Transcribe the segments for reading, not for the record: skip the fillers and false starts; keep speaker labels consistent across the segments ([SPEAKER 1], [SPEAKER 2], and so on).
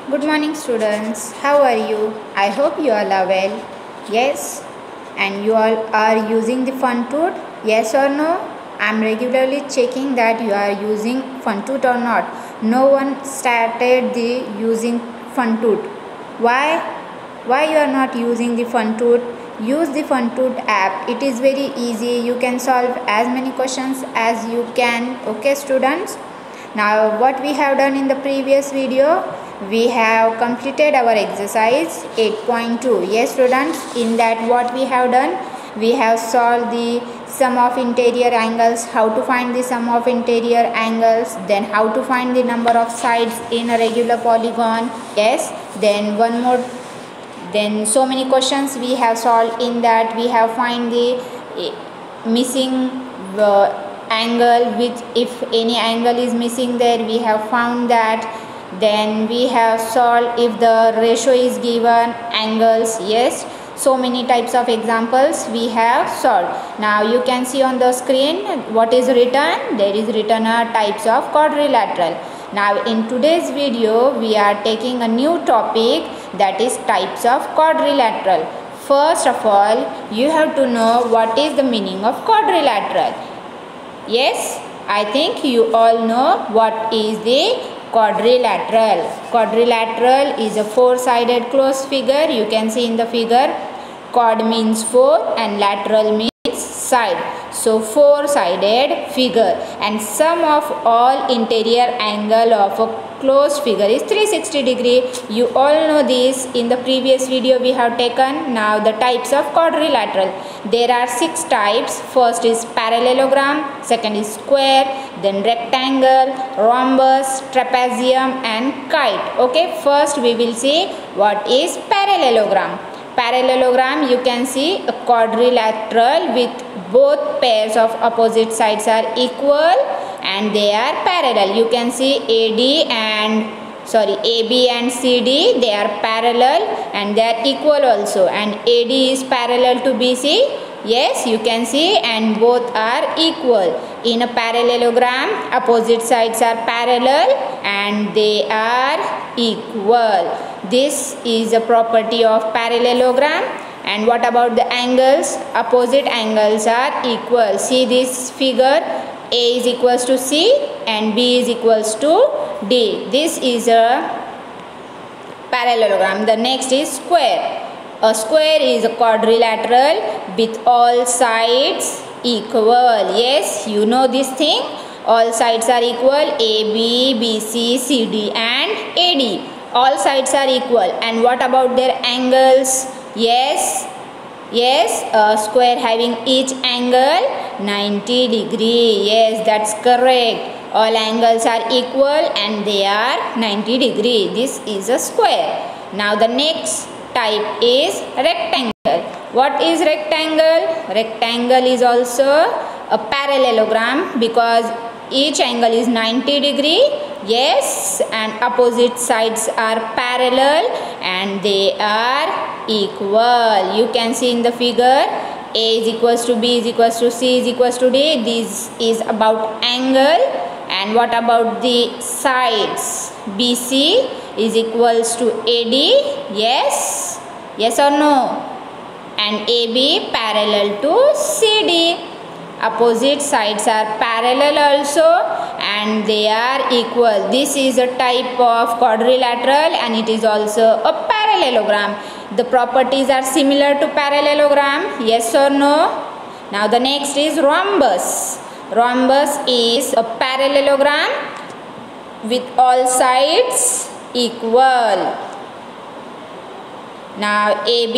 [SPEAKER 1] Good morning students. How are you? I hope you all are well. Yes. And you all are using the FunToot? Yes or no? I am regularly checking that you are using FunToot or not. No one started the using FunToot. Why? Why you are not using the FunToot? Use the FunToot app. It is very easy. You can solve as many questions as you can. Okay students? Now what we have done in the previous video, we have completed our exercise 8.2. Yes students, in that what we have done, we have solved the sum of interior angles, how to find the sum of interior angles, then how to find the number of sides in a regular polygon. Yes, then one more, then so many questions we have solved. In that we have find the missing angle, which if any angle is missing there we have found that. Then we have solved if the ratio is given angles. Yes, so many types of examples we have solved. Now you can see on the screen what is written. There is written types of quadrilateral. Now in today's video we are taking a new topic, that is types of quadrilateral. First of all, you have to know what is the meaning of quadrilateral. Yes, I think you all know what is the quadrilateral. Quadrilateral is a four-sided closed figure. You can see in the figure, quad means four and lateral means side. So four-sided figure, and sum of all interior angle of a closed figure is 360 degree. You all know this. In the previous video we have taken. Now the types of quadrilateral. There are 6 types. First is parallelogram, second is square, then rectangle, rhombus, trapezium and kite. Okay, first we will see what is parallelogram. Parallelogram, you can see a quadrilateral with both pairs of opposite sides are equal and they are parallel. You can see AB and CD, they are parallel and they are equal also, and AD is parallel to BC. Yes, you can see, and both are equal. In a parallelogram, opposite sides are parallel and they are equal. This is a property of parallelogram. And what about the angles? Opposite angles are equal. See this figure, A is equals to C and B is equals to D. This is a parallelogram. The next is square. A square is a quadrilateral with all sides equal. Yes, you know this thing. All sides are equal. AB, BC, CD and AD. All sides are equal. And what about their angles? Yes, a square having each angle 90 degree. Yes, that's correct. All angles are equal and they are 90 degree. This is a square. Now the next type is rectangle. What is rectangle? Rectangle is also a parallelogram because each angle is 90 degree. Yes, and opposite sides are parallel and they are equal. You can see in the figure, A is equals to B is equals to C is equals to D. This is about angle. And what about the sides? BC is equals to AD. Yes, yes or no? And AB parallel to CD. Opposite sides are parallel also and they are equal. This is a type of quadrilateral and it is also a parallelogram. The properties are similar to parallelogram. Yes or no? Now the next is rhombus. Rhombus is a parallelogram with all sides equal. Now AB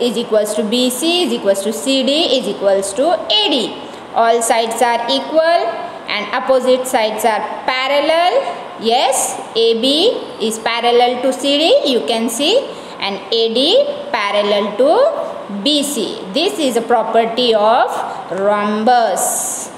[SPEAKER 1] is equals to BC is equals to CD is equals to AD. All sides are equal and opposite sides are parallel. Yes, AB is parallel to CD, you can see, and AD parallel to BC. This is a property of rhombus.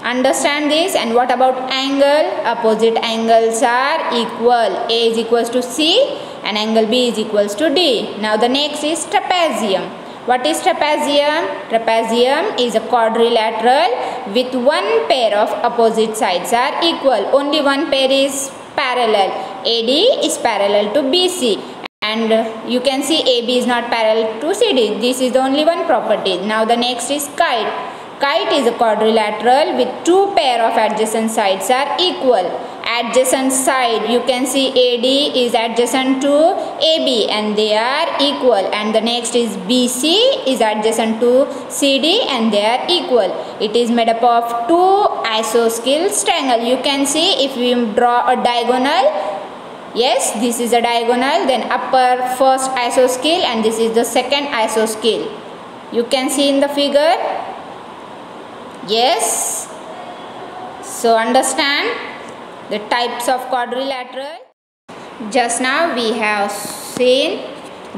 [SPEAKER 1] Understand this. And what about angle? Opposite angles are equal. A is equals to C and angle B is equals to D. Now the next is trapezium. What is trapezium? Trapezium is a quadrilateral with one pair of opposite sides are equal. Only one pair is parallel. AD is parallel to BC. And you can see AB is not parallel to CD. This is the only one property. Now the next is kite. Kite is a quadrilateral with two pair of adjacent sides are equal. Adjacent side, you can see AD is adjacent to AB and they are equal. And the next is BC is adjacent to CD and they are equal. It is made up of two isosceles triangle. You can see if we draw a diagonal. Yes, this is a diagonal, then upper first isoscale and this is the second isoscale. You can see in the figure. Yes. So understand the types of quadrilateral. Just now we have seen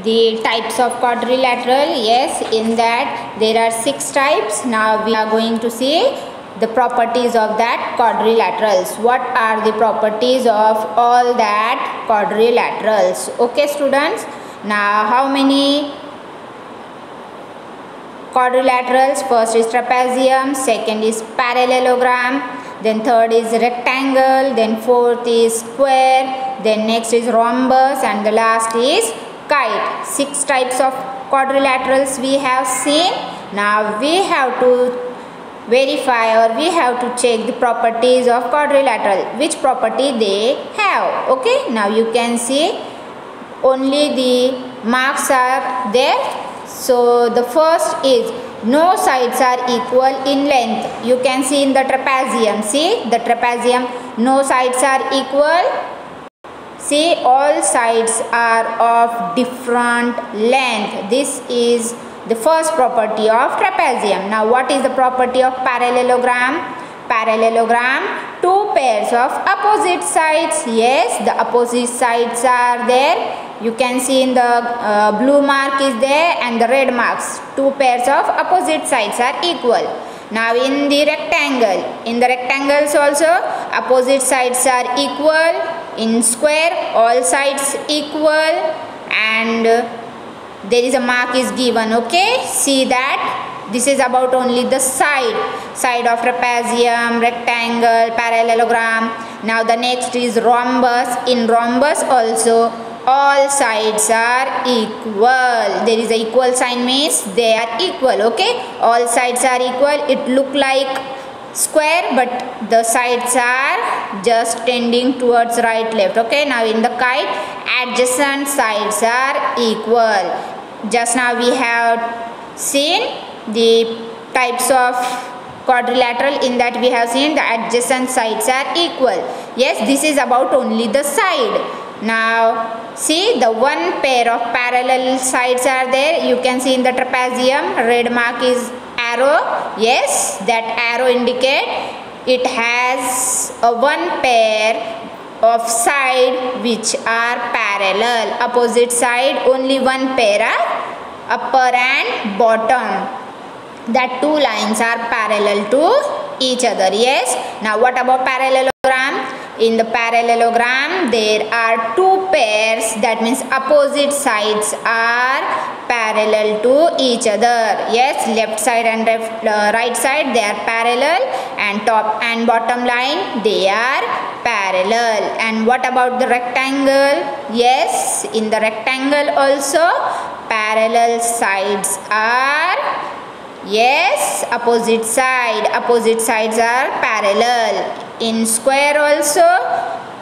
[SPEAKER 1] the types of quadrilateral. Yes, in that there are 6 types. Now we are going to see the properties of that quadrilaterals. What are the properties of all that quadrilaterals? Okay students, now how many quadrilaterals? First is trapezium, second is parallelogram, then third is rectangle, then fourth is square, then next is rhombus, and the last is kite. 6 types of quadrilaterals we have seen. Now we have to verify or we have to check the properties of quadrilateral, which property they have. Okay, now you can see only the marks are there. So the first is no sides are equal in length. You can see in the trapezium. See the trapezium, no sides are equal. See, all sides are of different length. This is the first property of trapezium. Now what is the property of parallelogram? Parallelogram, two pairs of opposite sides. Yes, the opposite sides are there. You can see in the blue mark is there and the red marks. Two pairs of opposite sides are equal. Now in the rectangles also opposite sides are equal. In square all sides equal, and there is a mark is given. Okay, see that this is about only the side of trapezium, rectangle, parallelogram. Now the next is rhombus. In rhombus also all sides are equal. There is a equal sign, means they are equal. Okay, all sides are equal. It look like square but the sides are just tending towards right left. Okay, now in the kite adjacent sides are equal. Just now we have seen the types of quadrilateral. In that we have seen the adjacent sides are equal. Yes, this is about only the side. Now see, the one pair of parallel sides are there. You can see in the trapezium, red mark is arrow. Yes, that arrow indicate it has a one pair of side which are parallel. Opposite side only one pair are upper and bottom. That two lines are parallel to each other. Yes. Now what about parallelogram? In the parallelogram there are two pairs, that means opposite sides are parallel to each other. Yes, left side and right side they are parallel, and top and bottom line they are parallel. And what about the rectangle? Yes, in the rectangle also parallel sides are, yes, opposite sides are parallel. In square also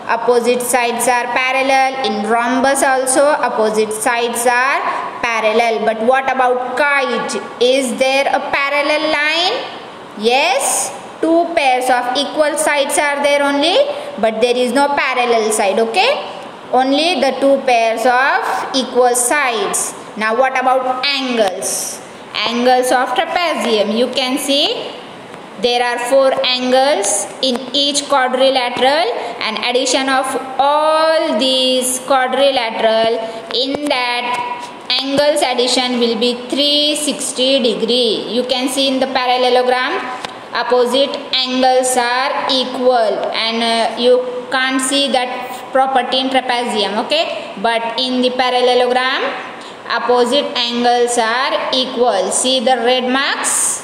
[SPEAKER 1] opposite sides are parallel. In rhombus also opposite sides are parallel. But what about kite? Is there a parallel line? Yes, two pairs of equal sides are there only, but there is no parallel side. Okay, only the two pairs of equal sides. Now what about angles? Angles of trapezium. You can see there are 4 angles in each quadrilateral, and addition of all these quadrilateral, in that angles addition will be 360 degree. You can see in the parallelogram opposite angles are equal, and you can't see that property in trapezium. Okay, but in the parallelogram opposite angles are equal. See the red marks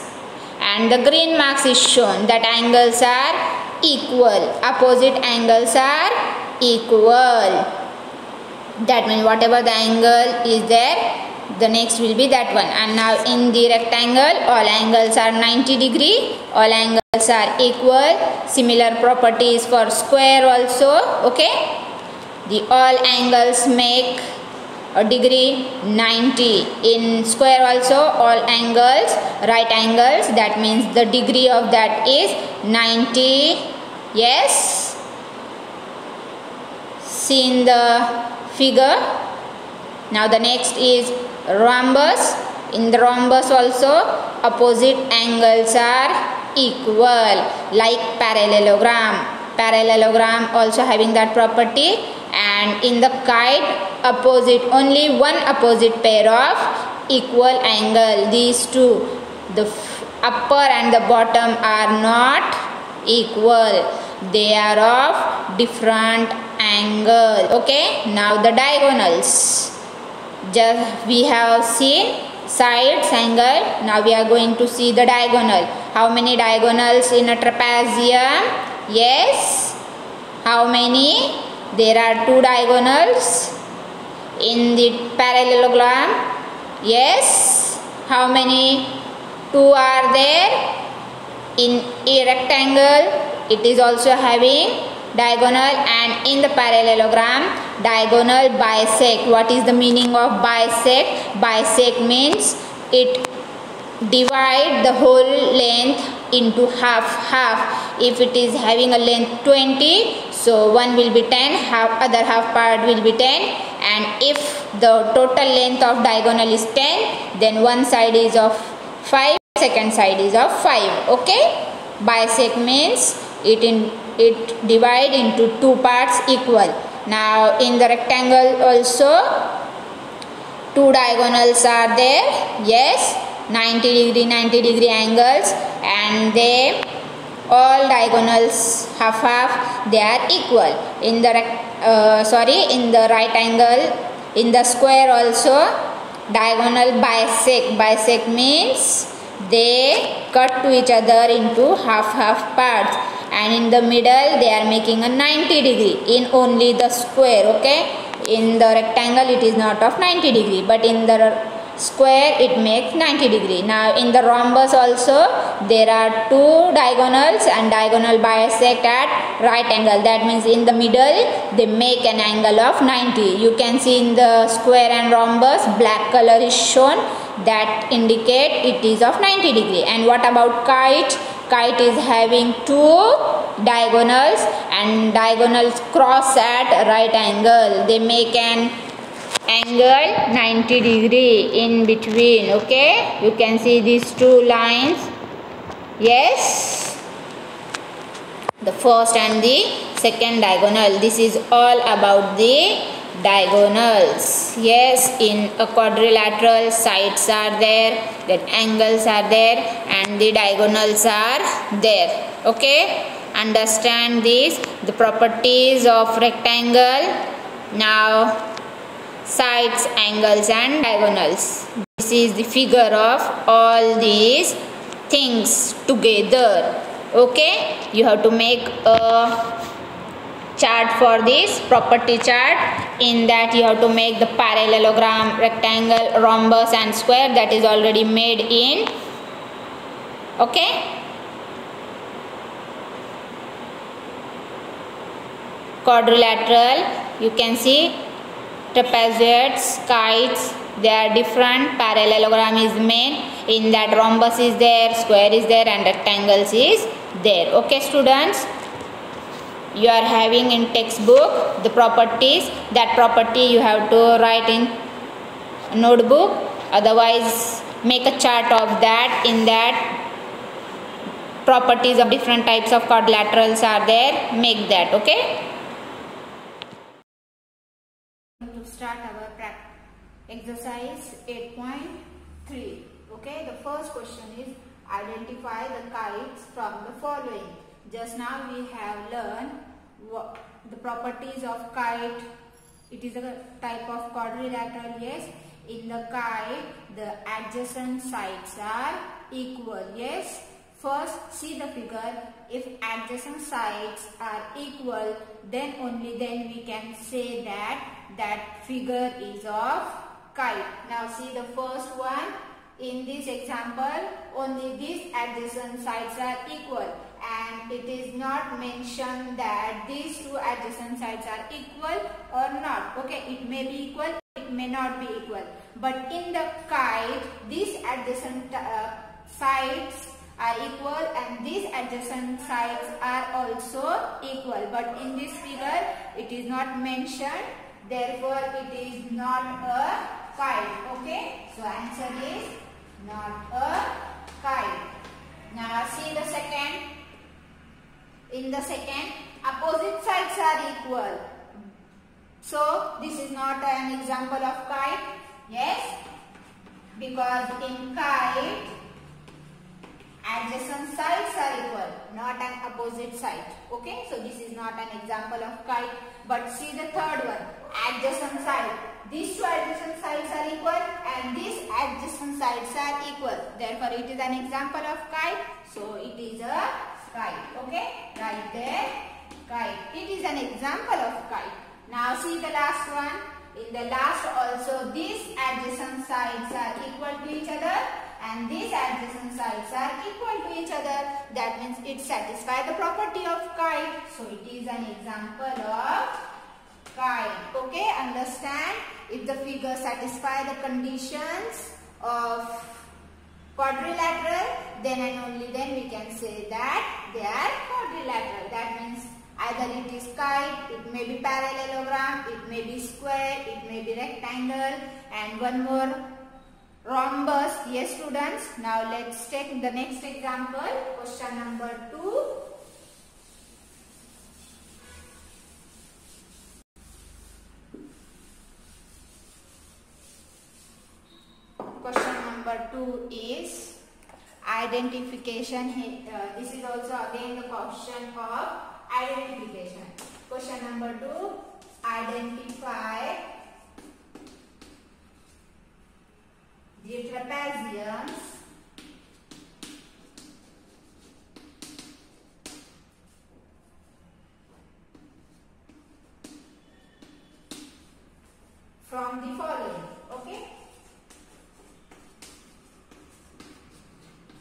[SPEAKER 1] and the green marks is shown, that angles are equal. Opposite angles are equal. That means whatever the angle is there, the next will be that one. And now in the rectangle, all angles are 90 degree, all angles are equal. Similar properties for square also. Okay, the all angles make a degree 90. In square also all angles right angles, that means the degree of that is 90. Yes, see in the figure. Now the next is rhombus. In the rhombus also opposite angles are equal, like parallelogram. Parallelogram also having that property. And in the kite, opposite, only one opposite pair of equal angle. These two, the upper and the bottom are not equal, they are of different angle. Okay, now the diagonals. Just we have seen sides angle, now we are going to see the diagonal. How many diagonals in a trapezium? Yes, how many? There are two diagonals. In the parallelogram, yes, how many? Two are there. In a rectangle, it is also having diagonal, and in the parallelogram, diagonal bisect. What is the meaning of bisect? Bisect means it divide the whole length into half. If it is having a length 20, so one will be 10, other half part will be 10. And if the total length of diagonal is 10, then one side is of 5, second side is of 5. Okay, bisect means it divide into two parts equal. Now in the rectangle also two diagonals are there. Yes, 90 degree angles, and they all diagonals half they are equal. In the in the right angle, in the square also diagonal bisect means they cut to each other into half parts, and in the middle they are making a 90 degree in only the square. Okay, in the rectangle it is not of 90 degree, but in the square it makes 90 degree. Now in the rhombus also there are two diagonals and diagonal bisect at right angle, that means in the middle they make an angle of 90. You can see in the square and rhombus black color is shown, that indicate it is of 90 degree. And what about kite? Kite is having two diagonals, and diagonals cross at right angle, they make an angle 90 degree in between. Okay, you can see these two lines. Yes, the first and the second diagonal. This is all about the diagonals. Yes, in a quadrilateral sides are there, then angles are there, and the diagonals are there. Okay, understand this, the properties of rectangle. Now sides, angles and diagonals. This is the figure of all these things together. Okay, you have to make a chart for this property chart. In that you have to make the parallelogram, rectangle, rhombus and square. That is already made in. Okay, quadrilateral, you can see trapezoids, kites, they are different. Parallelogram is main, in that rhombus is there, square is there and rectangles is there. Okay students, you are having in textbook the properties. That property you have to write in notebook, otherwise make a chart of that. In that properties of different types of quadrilaterals are there, make that. Okay, to start our exercise 8.3. Okay, the first question is identify the kites from the following. Just now we have learned the properties of kite. It is a type of quadrilateral. Yes, in the kite the adjacent sides are equal. Yes, First, see the figure. If adjacent sides are equal, then only then we can say that that figure is of kite. Now see the first one. In this example, only these adjacent sides are equal, and it is not mentioned that these two adjacent sides are equal or not. Okay, it may be equal, it may not be equal. But in the kite, these adjacent sides are equal and these adjacent sides are also equal. But in this figure, it is not mentioned. Therefore, it is not a kite. Okay, so answer is not a kite. Now see the second. In the second, opposite sides are equal. So this is not an example of kite. Yes, because in kite, adjacent sides are equal, not an opposite side. Okay, so this is not an example of kite. But see the third one, adjacent side. These two adjacent sides are equal and these adjacent sides are equal. Therefore, it is an example of kite. So it is a kite. Okay, right there, kite. It is an example of kite. Now see the last one. In the last also, these adjacent sides are equal to each other and these adjacent sides are equal to each other. That means it satisfies the property of kite. So it is an example of kite. Okay, understand? If the figure satisfies the conditions of quadrilateral, then and only then we can say that they are quadrilateral. That means either it is kite, it may be parallelogram, it may be square, it may be rectangle, and one more, rhombus. Yes students, now let's take the next example, question number 2. Question number 2 is identification. This is also again the question of identification. Question number 2, identify the trapeziums from the following. Okay.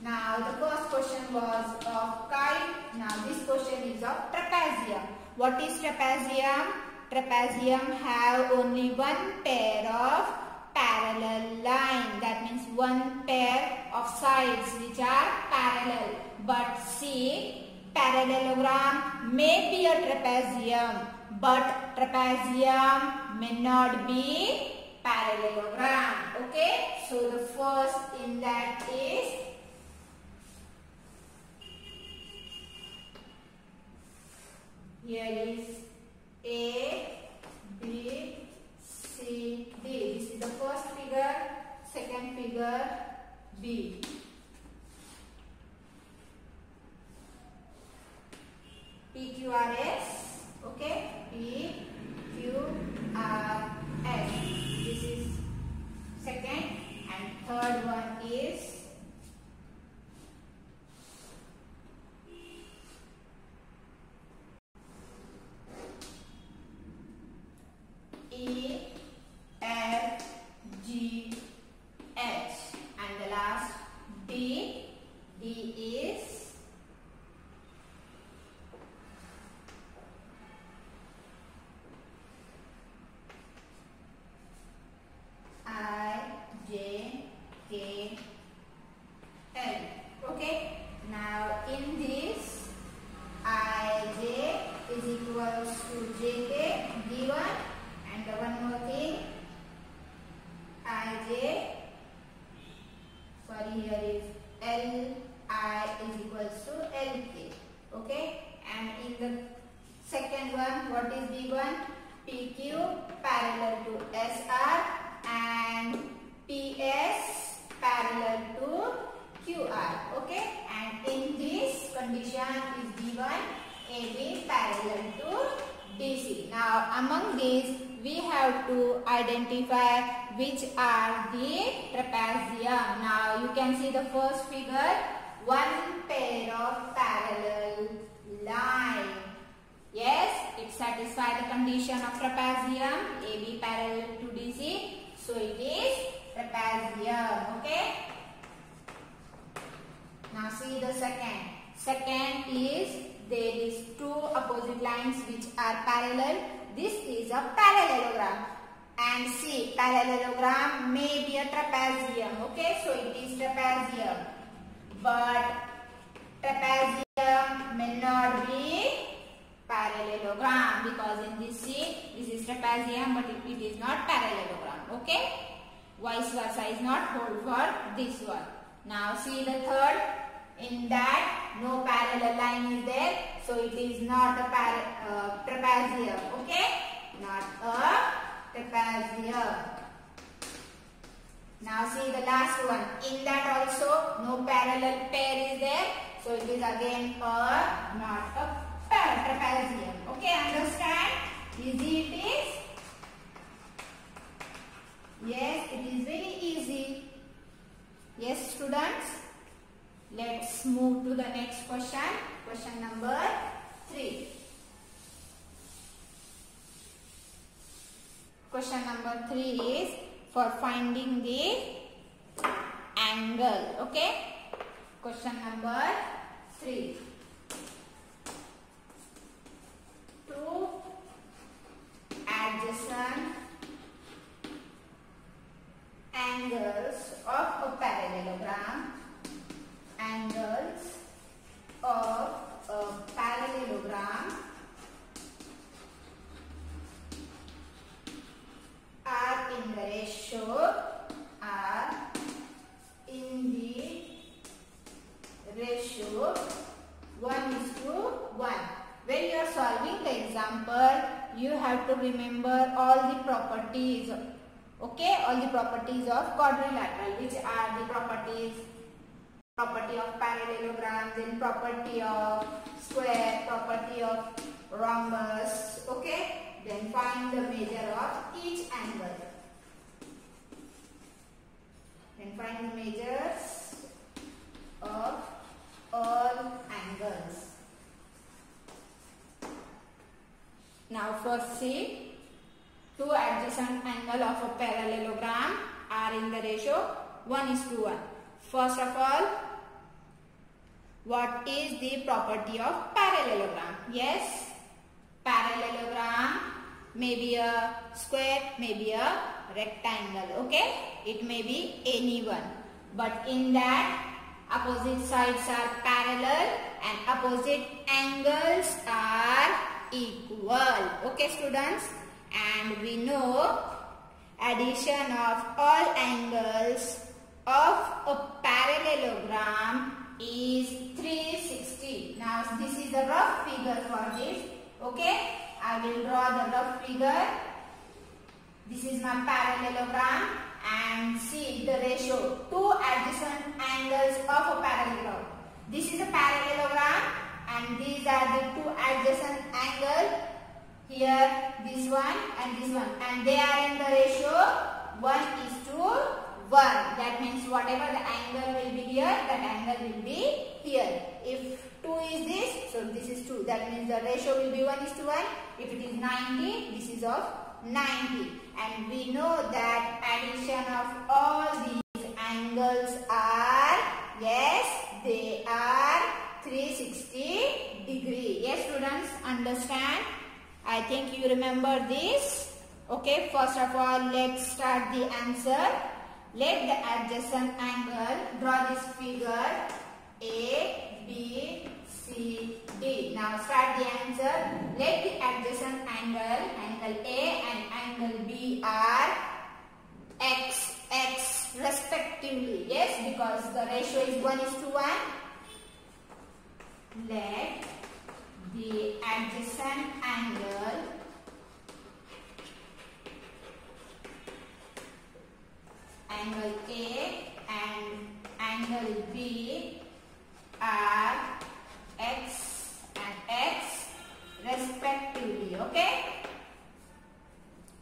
[SPEAKER 1] Now the first question was of kite. Now this question is of trapezium. What is trapezium? Trapezium have only one pair of parallel line. That means one pair of sides which are parallel. But see, parallelogram may be a trapezium, but trapezium may not be parallelogram. Okay. So the first in that is here is A, B, C, D. This is the first figure, second figure B. P, Q, R, S. Okay, P, Q, R, S. This is second, and third one is E, F, G, H, and the last D. D is I, J, K, L. Okay. Now in this, I, J is equals to J, K, D1. And one more thing, Ij, sorry, here is Li is equals to Lk. Okay, and in the second one, what is B1? PQ parallel to SR and PS parallel to QR. Okay, and in this condition is B1, AB parallel to DC. Now among these, we have to identify which are the trapezium. Now you can see the first figure one pair of parallel line. Yes, it satisfies the condition of trapezium, AB parallel to DC. So it is trapezium. Okay. Now see the second. Second is there is two opposite lines which are parallel. This is a parallelogram. And see, parallelogram may be a trapezium. Okay, so it is trapezium. But trapezium may not be parallelogram, because in this see, this is trapezium but it is not parallelogram. Okay, vice versa is not hold for this one. Now see the third. In that no parallel line is there, so it is not a trapezium. Okay, not a trapezium. Now see the last one. In that also no parallel pair is there, so it is again not a trapezium. Okay, understand? Easy it is. Yes, it is very easy. Yes, students. Let's move to the next question. Question number 3. Question number 3 is for finding the angle. Okay. Question number 3. Two adjacent angles of a parallelogram. Angles of a parallelogram are in the ratio 1:1. When you are solving the example, you have to remember all the properties. Okay, all the properties of quadrilateral, which are the properties. Property of parallelogram, then property of square, property of rhombus. Okay, then find the measure of each angle. Then find the measures of all angles. Now first see, two adjacent angles of a parallelogram are in the ratio 1:1. First of all, what is the property of parallelogram? Yes, parallelogram may be a square, may be a rectangle. Okay, it may be any one. But in that, opposite sides are parallel and opposite angles are equal. Okay, students, and we know addition of all angles of a parallelogram is 360. Now this is the rough figure for this. Okay, I will draw the rough figure. This is my parallelogram, and see the ratio, two adjacent angles of a parallelogram. This is a parallelogram and these are the two adjacent angles. Here this one and this one, and they are in the ratio 1:1. That means whatever the angle will be here, that angle will be here. If 2 is this, so this is 2. That means the ratio will be 1:1. If it is 90, this is of 90. And we know that addition of all these angles are, yes, they are 360 degree. Yes, students, understand? I think you remember this. Okay, first of all, let's start the answer. Let the adjacent angle, draw this figure A, B, C, D. Now start the answer. Let the adjacent angle, angle A and angle B are X, X respectively. Yes, because the ratio is 1:1. Let the adjacent angle A and angle B are X and X respectively. Okay,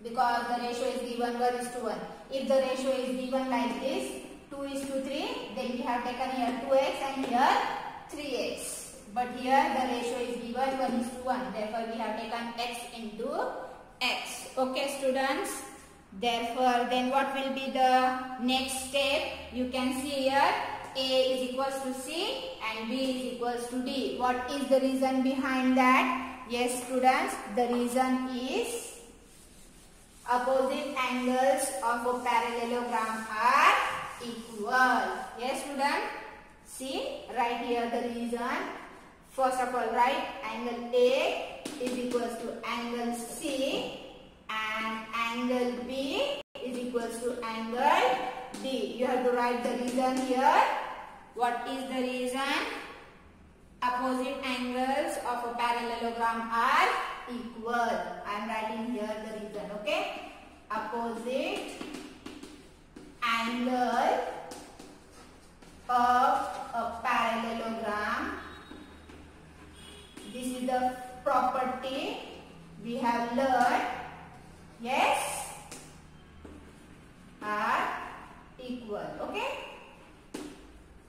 [SPEAKER 1] because the ratio is given 1:1. If the ratio is given like this, 2 is to 3. Then we have taken here 2x and here 3x. But here the ratio is given 1 is to 1. Therefore, we have taken x into x. Okay, students. Therefore, then what will be the next step? You can see here a is equals to c and b is equals to d. What is the reason behind that? Yes, students. The reason is opposite angles of a parallelogram are equal. Yes, students. See, right here the reason. First of all, write angle A is equals to angle C and angle B is equals to angle D. You have to write the reason here. What is the reason? Opposite angles of a parallelogram are equal. I am writing here the reason, okay? Opposite angle of a parallelogram. This is the property we have learned. Yes, are equal. Okay.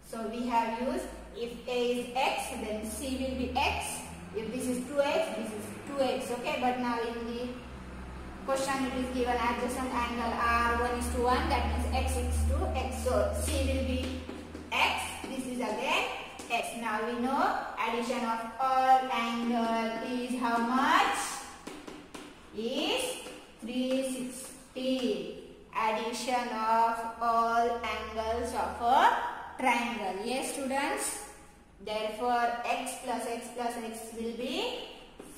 [SPEAKER 1] So we have used, if A is x, then C will be x. If this is 2x, this is 2x. Okay. But now in the question it is given adjacent angle are 1 is to 1. That means x is to x. So C will be x. This is again x. Now we know addition of all angle is how much? Is 360. Addition of all angles of a triangle. Yes, students. Therefore, x plus x plus x will be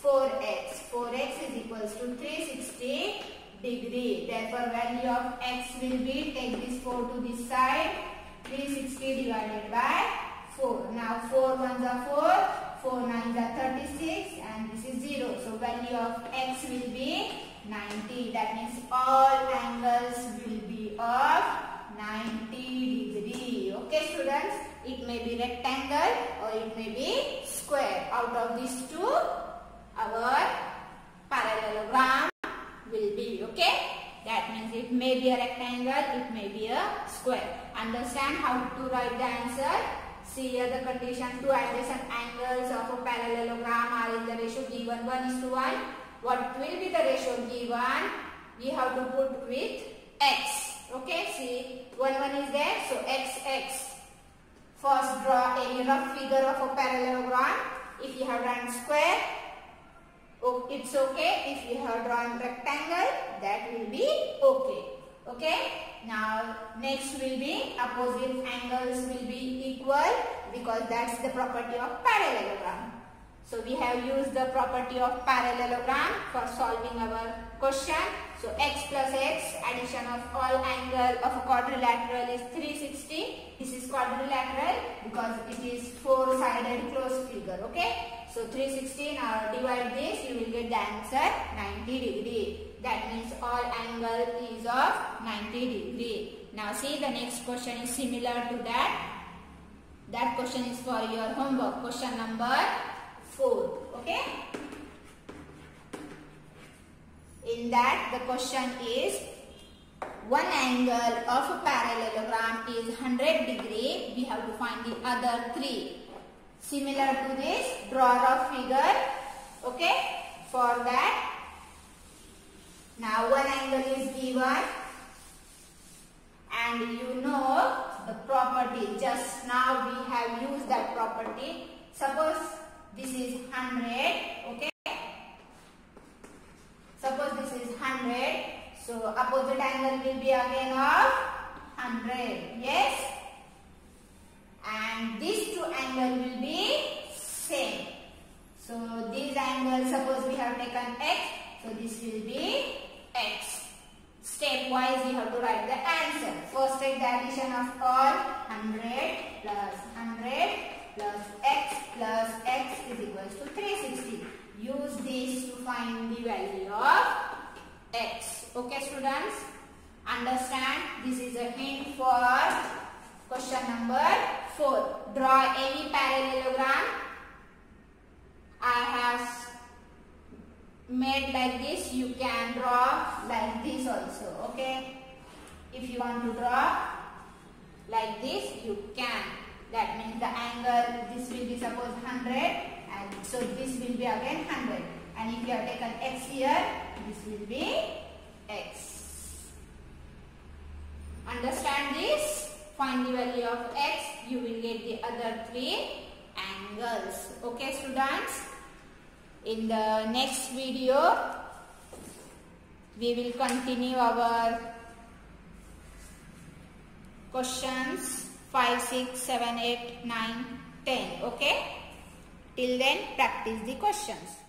[SPEAKER 1] 4x. 4x is equals to 360 degree. Therefore, value of x will be, take this 4 to this side, 360 divided by 4. Now 4 ones are 4, 4 nines are 36 and this is 0. So value of x will be 90. That means all angles will be of 90 degree. Okay, students. It may be rectangle or it may be square. Out of these two, our parallelogram will be. Okay. That means it may be a rectangle, it may be a square. Understand how to write the answer? See here the condition, two adjacent angles of a parallelogram are in the ratio given 1 is to 1. What will be the ratio given? We have to put with x. Okay, see 1 is there, so x. First draw a rough figure of a parallelogram. If you have drawn square, it's okay. If you have drawn rectangle, that will be okay. Okay. Now next will be opposite angles will be equal because that's the property of parallelogram. So we have used the property of parallelogram for solving our question. So x plus x, addition of all angle of a quadrilateral is 360. This is quadrilateral because it is four-sided closed figure. Okay. So 360, now divide this, you will get the answer 90 degree. That means all angle is of 90 degree. Now see the next question is similar to that. That question is for your homework. Question number 4. Okay. In that the question is one angle of a parallelogram is 100 degree. We have to find the other three. Similar to this, draw a figure. Okay. For that, now one angle is given and you know the property. Just now we have used that property. Suppose this is 100. Okay. Suppose this is 100. So opposite angle will be again of 100. Yes. And these two angles will be same. So these angles, suppose we have taken x. So this will be x. Stepwise you have to write the answer. First take the addition of all 100 plus x is equals to 360. Use this to find the value of x. Okay, students? Understand? This is a hint for question number 4. Draw any parallelogram. I have made like this. You can draw like this also. Okay. If you want to draw like this you can. That means the angle, this will be suppose 100 and so this will be again 100. And if you have taken x here, this will be x. Understand this? Find the value of x, you will get the other three angles. Okay students? In the next video, we will continue our questions 5, 6, 7, 8, 9, 10. Okay? Till then, practice the questions.